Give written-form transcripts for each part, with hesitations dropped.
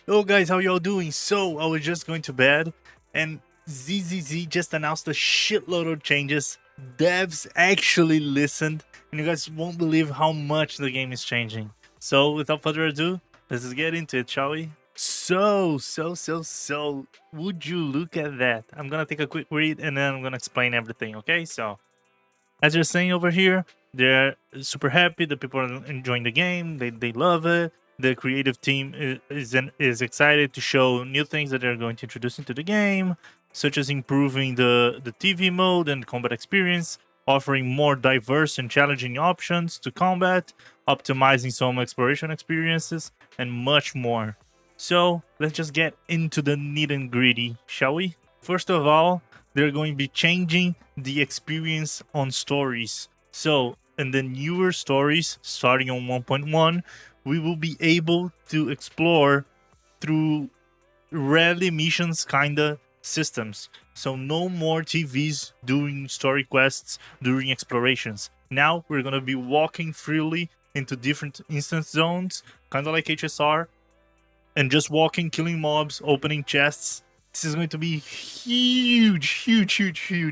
Hello guys, how y'all doing? So I was just going to bed and ZZZ just announced a shitload of changes. Devs actually listened and you guys won't believe how much the game is changing. So without further ado, let's just get into it, shall we? So, would you look at that? I'm gonna take a quick read and then I'm gonna explain everything, okay? So as you're saying over here, they're super happy. The people are enjoying the game. They love it. The creative team is excited to show new things that they're going to introduce into the game, such as improving the TV mode and combat experience, offering more diverse and challenging options to combat, optimizing some exploration experiences, and much more. So let's just get into the nitty and gritty, shall we? First of all, they're going to be changing the experience on stories. So, in the newer stories, starting on 1.1, we will be able to explore through rally missions kinda systems. So, no more TVs doing story quests during explorations. Now, we're gonna be walking freely into different instance zones, kinda like HSR, and just walking, killing mobs, opening chests. This is going to be huge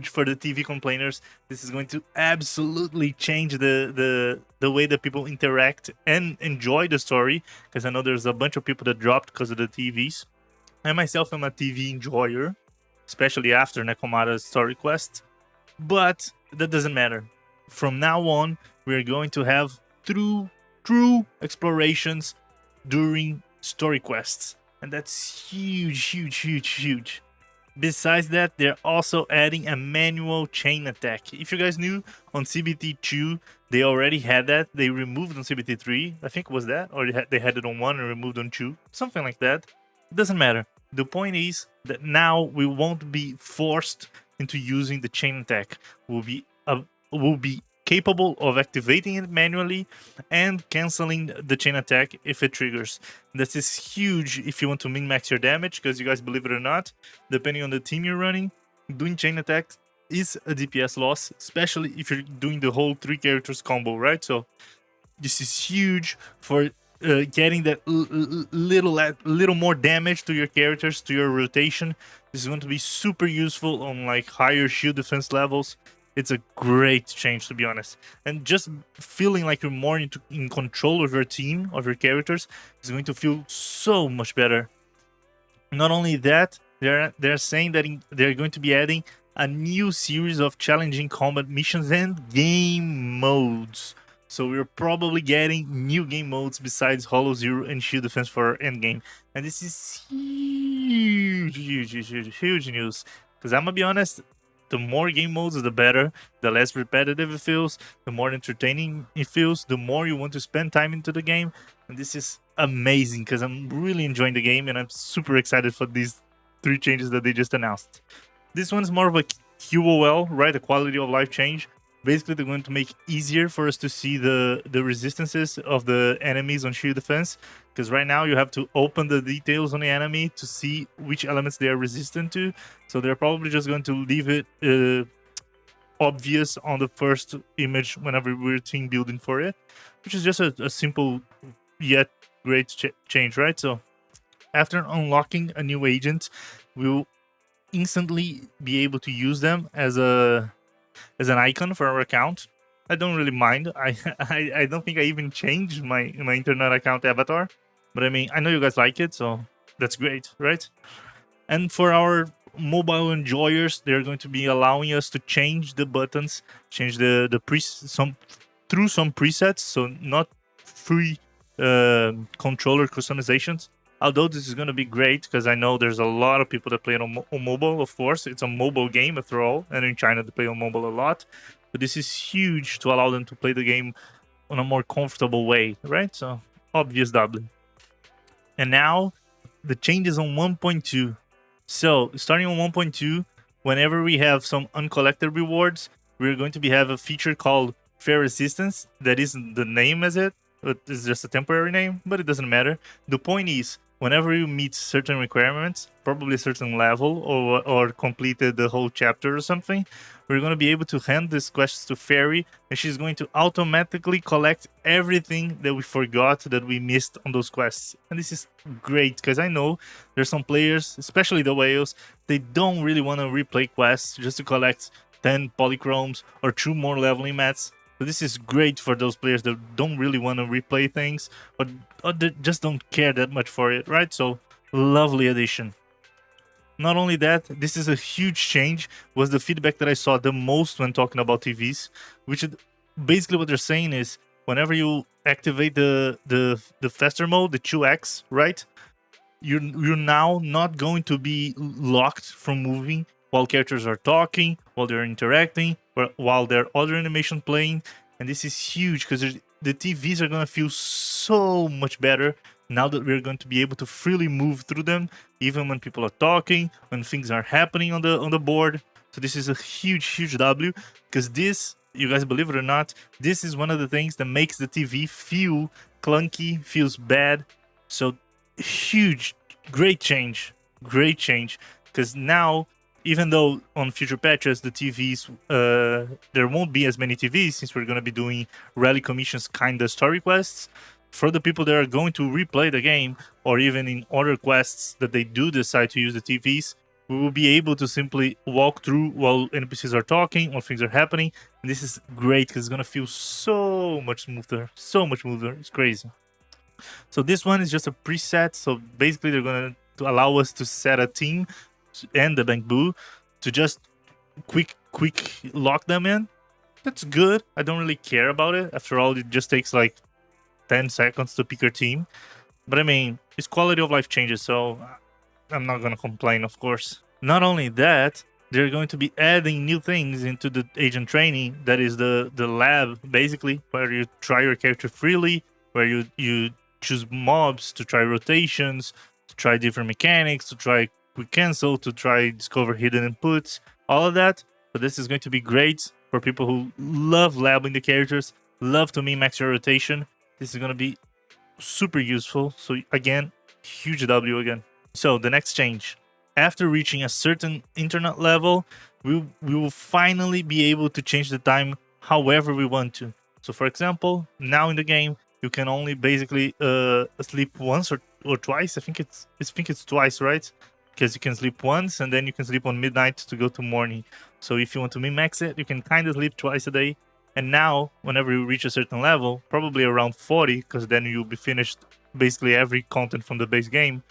for the TV complainers. This is going to absolutely change the way that people interact and enjoy the story. Because I know there's a bunch of people that dropped because of the TVs. I myself am a TV enjoyer, especially after Nekomata's story quest. But that doesn't matter. From now on, we're going to have true explorations during story quests, and that's huge. Besides that, they're also adding a manual chain attack. If you guys knew, on CBT2 they already had that. They removed on CBT3, I think it was that, or they had it on 1 and removed on 2, something like that. It doesn't matter. The point is that now we won't be forced into using the chain attack. We'll be capable of activating it manually and canceling the chain attack if it triggers. This is huge if you want to min-max your damage, because you guys, believe it or not, depending on the team you're running, doing chain attacks is a DPS loss, especially if you're doing the whole 3 characters combo, right? So this is huge for getting that little more damage to your characters, to your rotation. This is going to be super useful on like higher shield defense levels. It's a great change, to be honest. And just feeling like you're more in control of your team, of your characters, is going to feel so much better. Not only that, they're saying that they're going to be adding a new series of challenging combat missions and game modes. So we're probably getting new game modes besides Hollow Zero and Shield Defense for our endgame. And this is huge news. Because I'm gonna be honest, the more game modes, the better. The less repetitive it feels, the more entertaining it feels, the more you want to spend time into the game. And this is amazing because I'm really enjoying the game and I'm super excited for these 3 changes that they just announced. This one's more of a QOL, right? A quality of life change. Basically, they're going to make it easier for us to see the resistances of the enemies on shield defense. Because right now you have to open the details on the enemy to see which elements they are resistant to. So they're probably just going to leave it obvious on the first image whenever we're team building for it, which is just a simple yet great change, right? So after unlocking a new agent, we'll instantly be able to use them as an icon for our account. I don't really mind. I don't think I even changed my internet account avatar, but I mean, I know you guys like it, so that's great, right? And for our mobile enjoyers, they're going to be allowing us to change the buttons, change through some presets, so not free controller customizations. Although this is going to be great because I know there's a lot of people that play it on mobile. Of course, it's a mobile game after all, and in China they play on mobile a lot. But this is huge to allow them to play the game on a more comfortable way, right? So obvious W. And now the changes on 1.2. So starting on 1.2, whenever we have some uncollected rewards, we're going to have a feature called Fair Resistance. That isn't the name as it. It's just a temporary name, but it doesn't matter. The point is, whenever you meet certain requirements, probably a certain level or completed the whole chapter or something, we're going to be able to hand this quest to Fairy, and she's going to automatically collect everything that we forgot that we missed on those quests. And this is great because I know there's some players, especially the whales, they don't really want to replay quests just to collect 10 polychromes or 2 more leveling mats. So this is great for those players that don't really want to replay things or that just don't care that much for it, right? So lovely addition. Not only that, this is a huge change, was the feedback that I saw the most when talking about TVs, which is basically what they're saying is whenever you activate the faster mode, the 2x, right? You're now not going to be locked from moving while characters are talking, while they're interacting, or while there are other animation playing. And this is huge because the TVs are going to feel so much better now that we're going to be able to freely move through them, even when people are talking, when things are happening on the board. So this is a huge W, because this, you guys believe it or not, this is one of the things that makes the TV feel clunky, feels bad. So huge, great change, because now, even though on future patches the TVs, there won't be as many TVs since we're going to be doing rally commissions kind of story quests. For the people that are going to replay the game, or even in other quests that they do decide to use the TVs, we will be able to simply walk through while NPCs are talking or things are happening. And this is great because it's going to feel so much smoother. It's crazy. So this one is just a preset. So basically they're going to allow us to set a team and the Bamboo to just quick lock them in. That's good. I don't really care about it. After all, it just takes like 10 seconds to pick your team. But I mean, it's quality of life changes, so I'm not going to complain, of course. Not only that, they're going to be adding new things into the agent training. That is the lab, basically, where you try your character freely, where you choose mobs to try rotations, to try different mechanics, to try quick cancel, to try discover hidden inputs, all of that. So this is going to be great for people who love labbing the characters, love to min-max your rotation. This is going to be super useful. So again, huge W again. So the next change. After reaching a certain internet level, we will finally be able to change the time however we want to. So for example, now in the game, you can only basically sleep once or twice. I think it's twice, right? Because you can sleep once and then you can sleep on midnight to go to morning. So if you want to min-max it, you can kind of sleep twice a day. And now, whenever you reach a certain level, probably around 40, because then you'll be finished basically every content from the base game,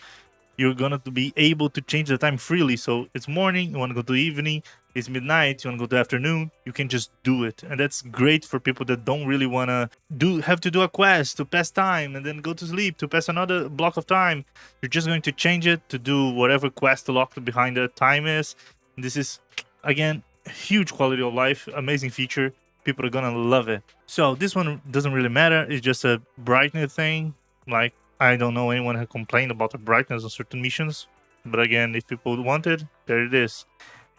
you're going to be able to change the time freely. So it's morning, you want to go to evening, it's midnight, you want to go to afternoon, you can just do it. And that's great for people that don't really want to have to do a quest to pass time and then go to sleep to pass another block of time. You're just going to change it to do whatever quest locked behind the time is. And this is, again, huge quality of life, amazing feature. People are gonna love it. So this one doesn't really matter. It's just a brightness thing. Like, I don't know anyone who complained about the brightness on certain missions. But again, if people want it, there it is.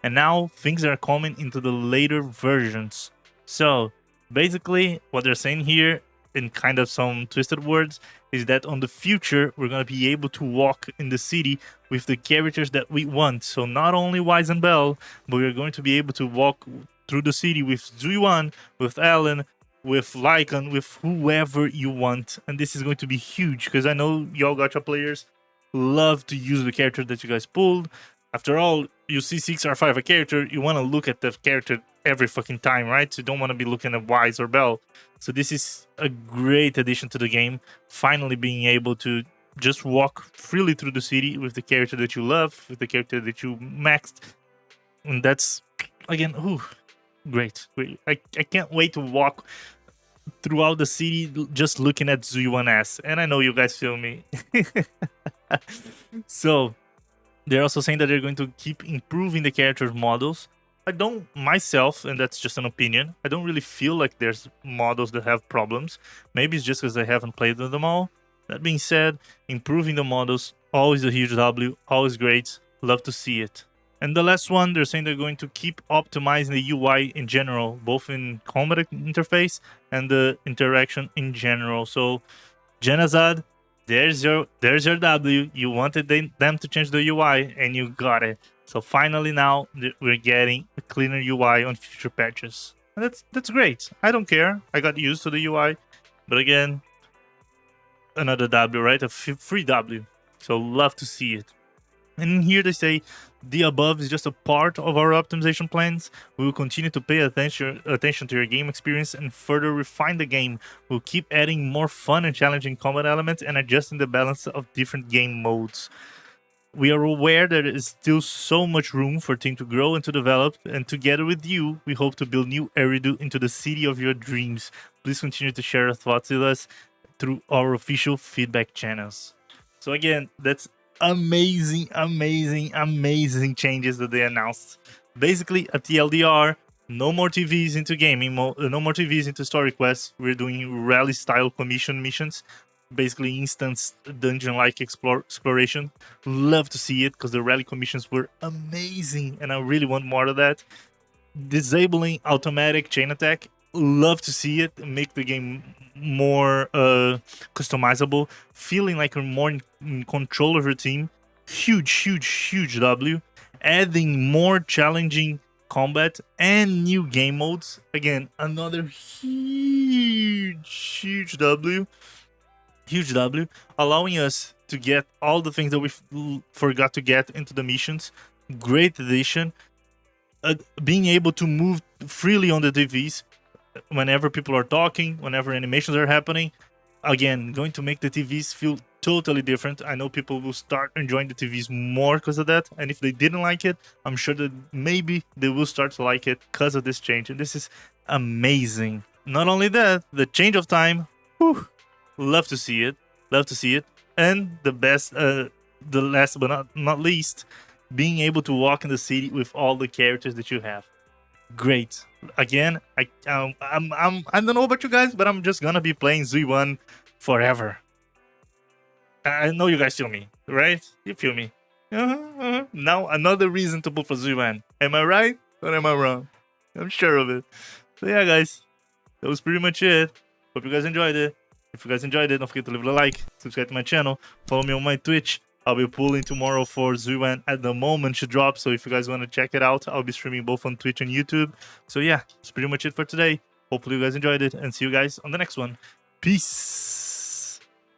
And now things are coming into the later versions. So basically what they're saying here, in kind of some twisted words, is that on the future, we're going to be able to walk in the city with the characters that we want. So not only Wise and Bell, but we're going to be able to walk through the city with Zuyuan, with Alan, with Lycan, with whoever you want. And this is going to be huge, because I know y'all gacha players love to use the character that you guys pulled. After all, you see 6R5 a character, you want to look at the character every fucking time, right? So you don't want to be looking at Wise or Bell. So this is a great addition to the game, finally being able to just walk freely through the city with the character that you love, with the character that you maxed. And that's, again, great. I can't wait to walk throughout the city just looking at Zuyuan ass. And I know you guys feel me. So they're also saying that they're going to keep improving the character models. I don't myself, and that's just an opinion, I don't really feel like there's models that have problems. Maybe it's just because I haven't played with them all. That being said, improving the models, always a huge W, always great. Love to see it. And the last one, they're saying they're going to keep optimizing the UI in general, both in combat interface and the interaction in general. So Genazad, There's your W. You wanted them to change the UI, and you got it. So finally, now we're getting a cleaner UI on future patches. And that's great. I don't care. I got used to the UI, but again, another W, right? A free W. So love to see it. And in here they say the above is just a part of our optimization plans. We will continue to pay attention to your game experience and further refine the game. We'll keep adding more fun and challenging combat elements and adjusting the balance of different game modes. We are aware that there is still so much room for team to grow and to develop, and together with you, we hope to build new Eridu into the city of your dreams. Please continue to share your thoughts with us through our official feedback channels. So again, that's amazing changes that they announced. Basically, at the LDR, no more TVs into gaming, no more TVs into story quests. We're doing rally style commission missions, basically instance dungeon-like exploration. Love to see it because the rally commissions were amazing, and I really want more of that. Disabling automatic chain attack. Love to see it make the game more customizable, feeling like you're more in control of your team. Huge W. Adding more challenging combat and new game modes. Again, another huge W. Huge W, allowing us to get all the things that we forgot to get into the missions. Great addition. Being able to move freely on the TVs whenever people are talking, whenever animations are happening. Again, going to make the TVs feel totally different. I know people will start enjoying the TVs more because of that. And if they didn't like it, I'm sure that maybe they will start to like it because of this change. And this is amazing. Not only that, the change of time. Whew, love to see it. And the best, the last but not least, being able to walk in the city with all the characters that you have. Great. Again, I don't know about you guys, but I'm just gonna be playing Z1 forever. I know you guys feel me, right? You feel me. Now another reason to pull for Z1. Am I right or am I wrong? I'm sure of it. So yeah, guys, that was pretty much it. Hope you guys enjoyed it. If you guys enjoyed it, don't forget to leave a like, subscribe to my channel, follow me on my Twitch. I'll be pulling tomorrow for Zuan at the moment to drop, so if you guys want to check it out, I'll be streaming both on Twitch and YouTube. So yeah, that's pretty much it for today. Hopefully you guys enjoyed it, and see you guys on the next one. Peace!